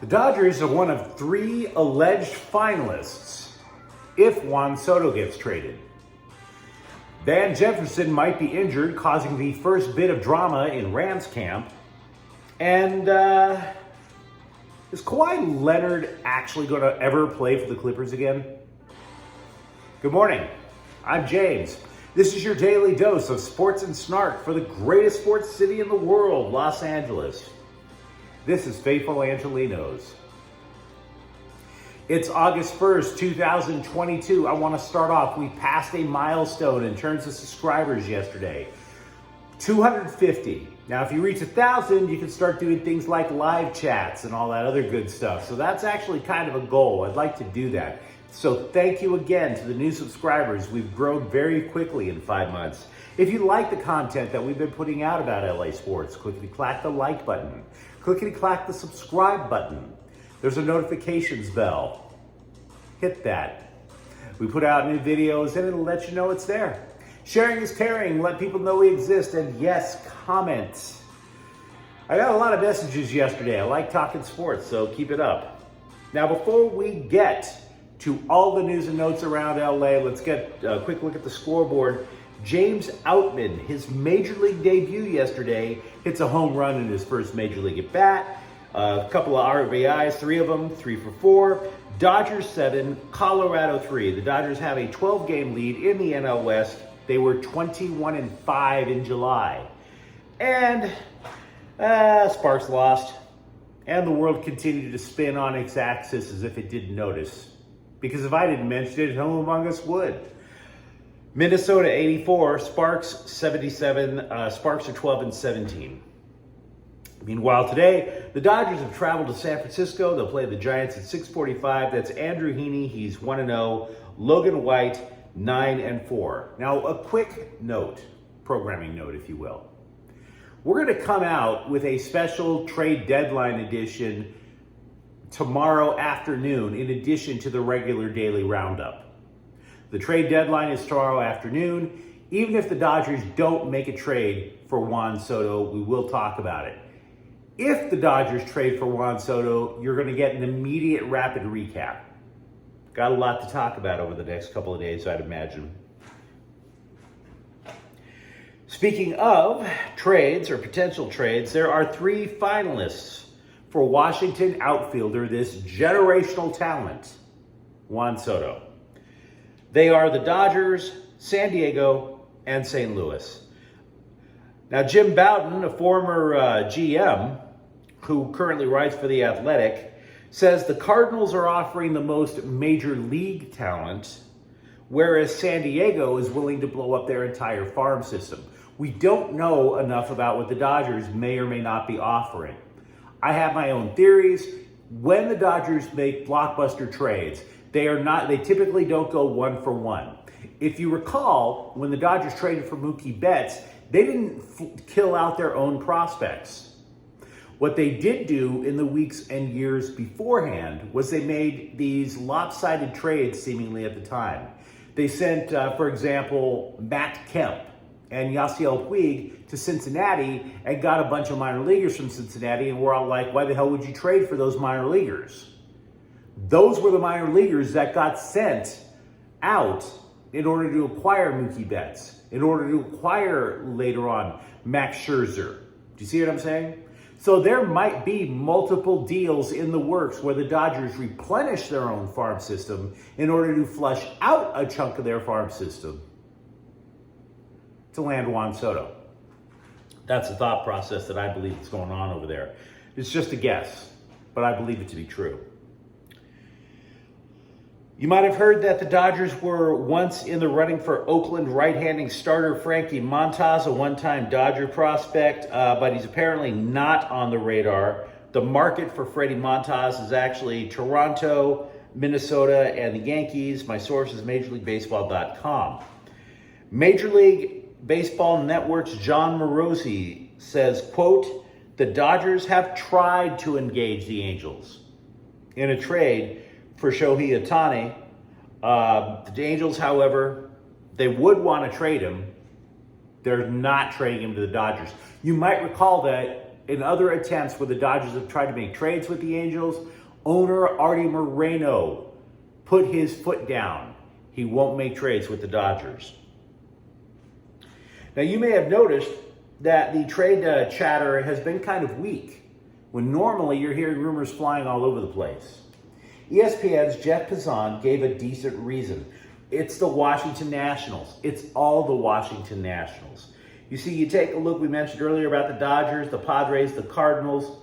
The Dodgers are one of 3 alleged finalists if Juan Soto gets traded. Van Jefferson might be injured, causing the first bit of drama in Rams camp. And is Kawhi Leonard actually going to ever play for the Clippers again? Good morning. I'm James. This is your daily dose of sports and snark for the greatest sports city in the world, Los Angeles. This is Faithful Angelenos. It's August 1st, 2022. I want to start off. We passed a milestone in terms of subscribers yesterday. 250. Now, if you reach 1,000, you can start doing things like live chats and all that other good stuff. So that's actually kind of a goal. I'd like to do that. So thank you again to the new subscribers. We've grown very quickly in 5 months. If you like the content that we've been putting out about LA sports, clickety-clack the like button. Clickety-clack the subscribe button. There's a notifications bell. Hit that. We put out new videos and it'll let you know it's there. Sharing is caring. Let people know we exist. And yes, comment. I got a lot of messages yesterday. I like talking sports, so keep it up. Now, before we get to all the news and notes around LA, let's get a quick look at the scoreboard. James Outman, his major league debut yesterday, hits a home run in his first major league at bat. A couple of RBIs, 3 of them, 3 for 4. Dodgers 7, Colorado 3. The Dodgers have a 12-game lead in the NL West. They were 21-5 in July. And Sparks lost. And the world continued to spin on its axis as if it didn't notice. Because if I didn't mention it, who among us would? Minnesota 84, Sparks 77, Sparks are 12-17. Meanwhile, today, the Dodgers have traveled to San Francisco. They'll play the Giants at 6:45. That's Andrew Heaney, he's 1-0. Logan White, 9-4. Now, a quick note, programming note, if you will. We're going to come out with a special trade deadline edition tomorrow afternoon, in addition to the regular daily roundup. The trade deadline is tomorrow afternoon. Even if the Dodgers don't make a trade for Juan Soto, we will talk about it. If the Dodgers trade for Juan Soto, you're going to get an immediate rapid recap. Got a lot to talk about over the next couple of days, I'd imagine. Speaking of trades or potential trades, there are 3 finalists for Washington outfielder, this generational talent, Juan Soto. They are the Dodgers, San Diego, and St. Louis. Now, Jim Bowden, a former GM who currently writes for The Athletic, says the Cardinals are offering the most major league talent, whereas San Diego is willing to blow up their entire farm system. We don't know enough about what the Dodgers may or may not be offering. I have my own theories. When the Dodgers make blockbuster trades, they typically don't go 1-for-1. If you recall, when the Dodgers traded for Mookie Betts, they didn't kill out their own prospects. What they did do in the weeks and years beforehand was they made these lopsided trades seemingly at the time. They sent, for example, Matt Kemp and Yasiel Puig to Cincinnati and got a bunch of minor leaguers from Cincinnati, and we're all like, why the hell would you trade for those minor leaguers? Those were the minor leaguers that got sent out in order to acquire Mookie Betts, in order to acquire later on Max Scherzer. Do you see what I'm saying? So there might be multiple deals in the works where the Dodgers replenish their own farm system in order to flush out a chunk of their farm system to land Juan Soto. That's the thought process that I believe is going on over there. It's just a guess, but I believe it to be true. You might have heard that the Dodgers were once in the running for Oakland right-handing starter Frankie Montas, a one-time Dodger prospect, but he's apparently not on the radar. The market for Freddie Montas is actually Toronto, Minnesota, and the Yankees. My source is MajorLeagueBaseball.com. Major League Baseball Network's John Morosi says, quote, the Dodgers have tried to engage the Angels in a trade for Shohei Ohtani. The Angels, however, they would want to trade him. They're not trading him to the Dodgers. You might recall that in other attempts where the Dodgers have tried to make trades with the Angels, owner Artie Moreno put his foot down. He won't make trades with the Dodgers. Now, you may have noticed that the trade chatter has been kind of weak, when normally you're hearing rumors flying all over the place. ESPN's Jeff Passan gave a decent reason. It's the Washington Nationals. It's all the Washington Nationals. You see, you take a look, we mentioned earlier about the Dodgers, the Padres, the Cardinals.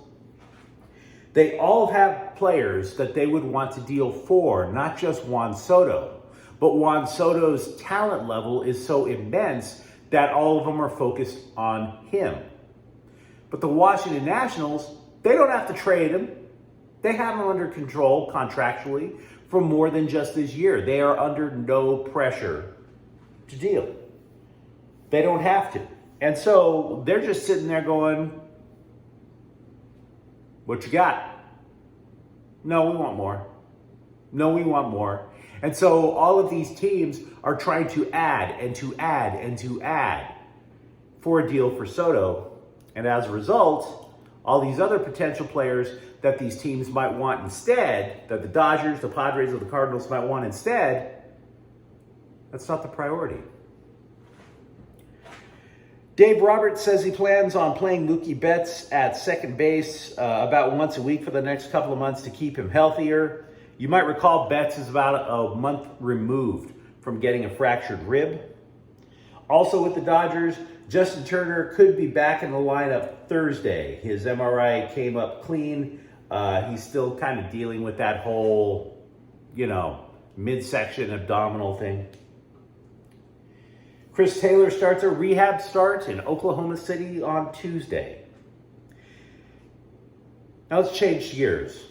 They all have players that they would want to deal for, not just Juan Soto. But Juan Soto's talent level is so immense that all of them are focused on him. But the Washington Nationals, they don't have to trade him. They have him under control contractually for more than just this year. They are under no pressure to deal. They don't have to. And so they're just sitting there going, what you got? No, we want more. No, we want more. And so all of these teams are trying to add and to add and to add for a deal for Soto. And as a result, all these other potential players that these teams might want instead, that the Dodgers, the Padres, or the Cardinals might want instead, that's not the priority. Dave Roberts says he plans on playing Mookie Betts at second base about once a week for the next couple of months to keep him healthier. You might recall Betts is about a month removed from getting a fractured rib. Also with the Dodgers, Justin Turner could be back in the lineup Thursday. His MRI came up clean. He's still kind of dealing with that whole, midsection abdominal thing. Chris Taylor starts a rehab start in Oklahoma City on Tuesday. Now let's change gears.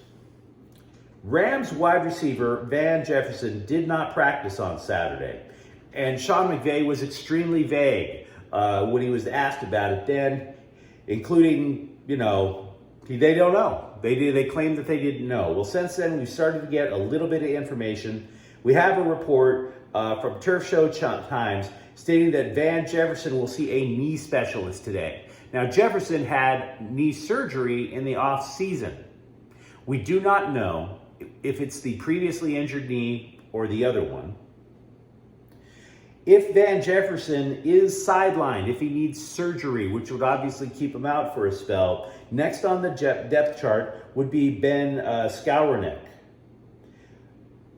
Rams wide receiver Van Jefferson did not practice on Saturday. And Sean McVay was extremely vague when he was asked about it then, including, they don't know. They claimed that they didn't know. Well, since then, we've started to get a little bit of information. We have a report from Turf Show Times stating that Van Jefferson will see a knee specialist today. Now, Jefferson had knee surgery in the off season. We do not know if it's the previously injured knee or the other one. If Van Jefferson is sidelined, if he needs surgery, which would obviously keep him out for a spell, next on the depth chart would be Ben Skowronek.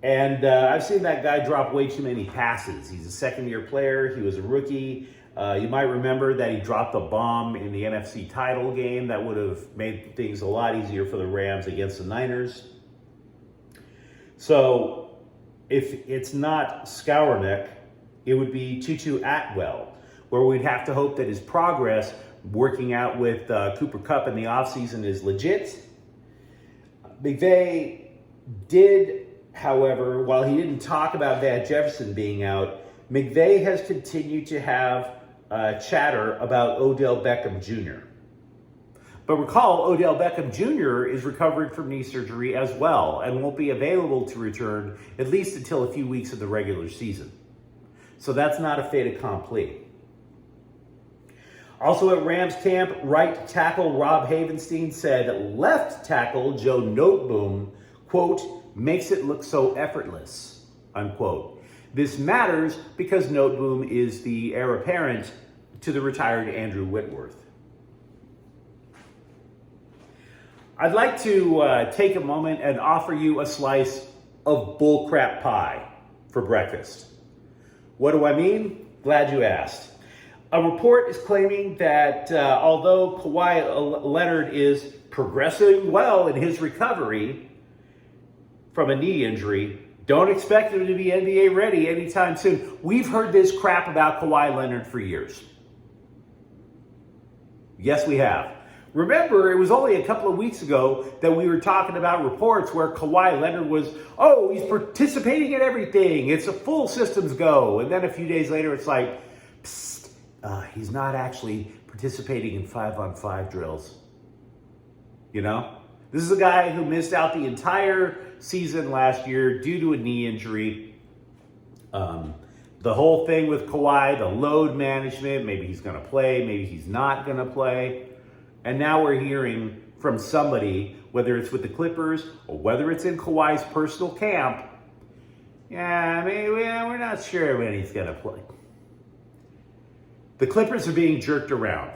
And I've seen that guy drop way too many passes. He's a second-year player. He was a rookie. You might remember that he dropped a bomb in the NFC title game that would have made things a lot easier for the Rams against the Niners. So if it's not Skowronek, it would be Tutu Atwell, where we'd have to hope that his progress working out with Cooper Kupp in the offseason is legit. McVay did, however, while he didn't talk about Van Jefferson being out, McVay has continued to have chatter about Odell Beckham Jr. But recall, Odell Beckham Jr. is recovering from knee surgery as well and won't be available to return at least until a few weeks of the regular season. So that's not a fait accompli. Also at Rams camp, right tackle Rob Havenstein said left tackle Joe Noteboom, quote, makes it look so effortless, unquote. This matters because Noteboom is the heir apparent to the retired Andrew Whitworth. I'd like to take a moment and offer you a slice of bullcrap pie for breakfast. What do I mean? Glad you asked. A report is claiming that although Kawhi Leonard is progressing well in his recovery from a knee injury, don't expect him to be NBA ready anytime soon. We've heard this crap about Kawhi Leonard for years. Yes, we have. Remember, it was only a couple of weeks ago that we were talking about reports where Kawhi Leonard was, he's participating in everything. It's a full systems go. And then a few days later, it's like, psst, he's not actually participating in 5-on-5 drills. This is a guy who missed out the entire season last year due to a knee injury. The whole thing with Kawhi, the load management, maybe he's going to play, maybe he's not going to play. And now we're hearing from somebody, whether it's with the Clippers or whether it's in Kawhi's personal camp, yeah, I mean, we're not sure when he's going to play. The Clippers are being jerked around.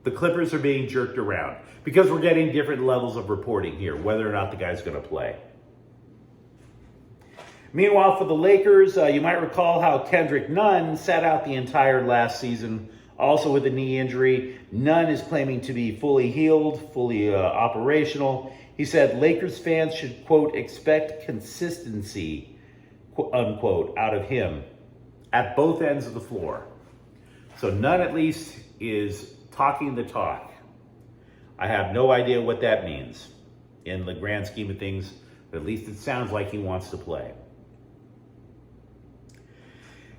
The Clippers are being jerked around because we're getting different levels of reporting here, whether or not the guy's going to play. Meanwhile, for the Lakers, you might recall how Kendrick Nunn sat out the entire last season, also with a knee injury. Nunn is claiming to be fully healed, fully operational. He said Lakers fans should, quote, expect consistency, unquote, out of him at both ends of the floor. So Nunn at least is talking the talk. I have no idea what that means in the grand scheme of things, but at least it sounds like he wants to play.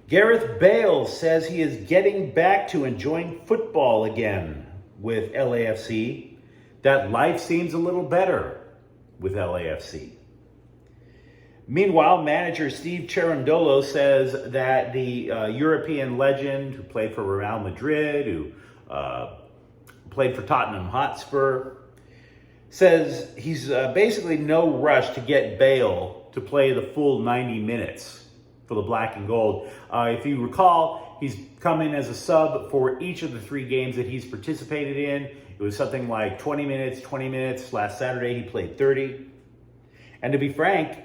Gareth Bale says he is getting back to enjoying football again with LAFC. That life seems a little better with LAFC. Meanwhile, manager Steve Cherundolo says that the European legend who played for Real Madrid, who played for Tottenham Hotspur, says he's basically no rush to get Bale to play the full 90 minutes for the black and gold. If you recall, he's come in as a sub for each of the 3 games that he's participated in. It was something like 20 minutes. Last Saturday, he played 30. And to be frank,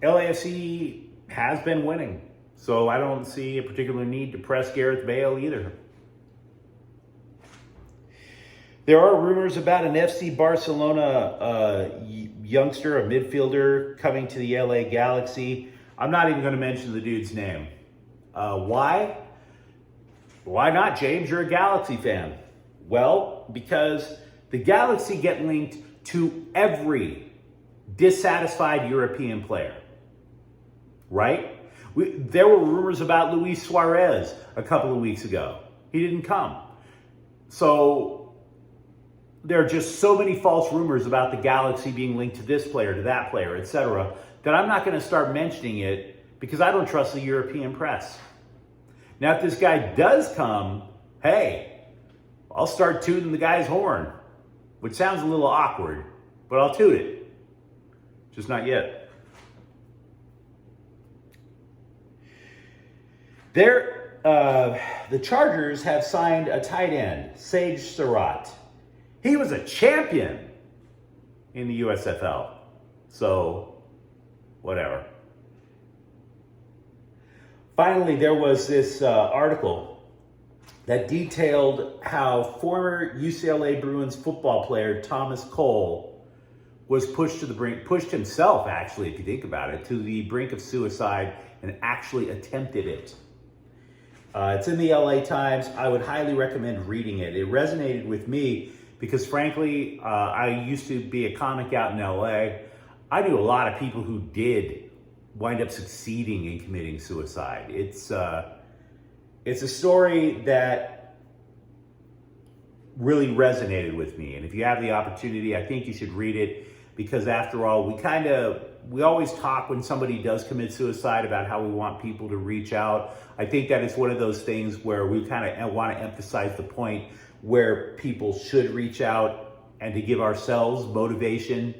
LAFC has been winning. So I don't see a particular need to press Gareth Bale either. There are rumors about an FC Barcelona youngster, a midfielder, coming to the LA Galaxy. I'm not even going to mention the dude's name. Why? Why not, James? You're a Galaxy fan. Well, because the Galaxy get linked to every dissatisfied European player, right? There were rumors about Luis Suarez a couple of weeks ago. He didn't come. So there are just so many false rumors about the Galaxy being linked to this player, to that player, etc., that I'm not going to start mentioning it because I don't trust the European press. Now, if this guy does come, hey, I'll start tooting the guy's horn, which sounds a little awkward, but I'll toot it. Just not yet. The Chargers have signed a tight end, Sage Surratt. He was a champion in the USFL. So, whatever. Finally, there was this article that detailed how former UCLA Bruins football player Thomas Cole was pushed to the brink, pushed himself, actually, if you think about it, to the brink of suicide and actually attempted it. It's in the LA Times. I would highly recommend reading it. It resonated with me because, frankly, I used to be a comic out in LA. I knew a lot of people who did wind up succeeding in committing suicide. It's a story that really resonated with me. And if you have the opportunity, I think you should read it because, after all, we always talk when somebody does commit suicide about how we want people to reach out. I think that it's one of those things where we kind of want to emphasize the point where people should reach out and to give ourselves motivation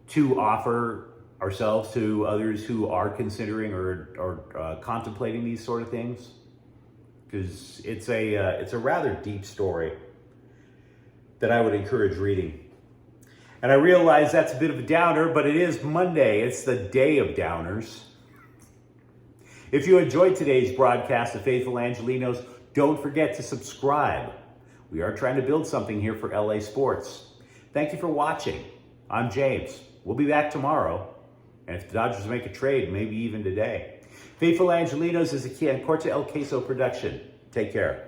to offer ourselves to others who are considering or contemplating these sort of things. Because it's a rather deep story that I would encourage reading. And I realize that's a bit of a downer, but it is Monday. It's the day of downers. If you enjoyed today's broadcast of Faithful Angelenos, don't forget to subscribe. We are trying to build something here for LA sports. Thank you for watching. I'm James. We'll be back tomorrow. And if the Dodgers make a trade, maybe even today. Faithful Angelenos is a Corte El Queso production. Take care.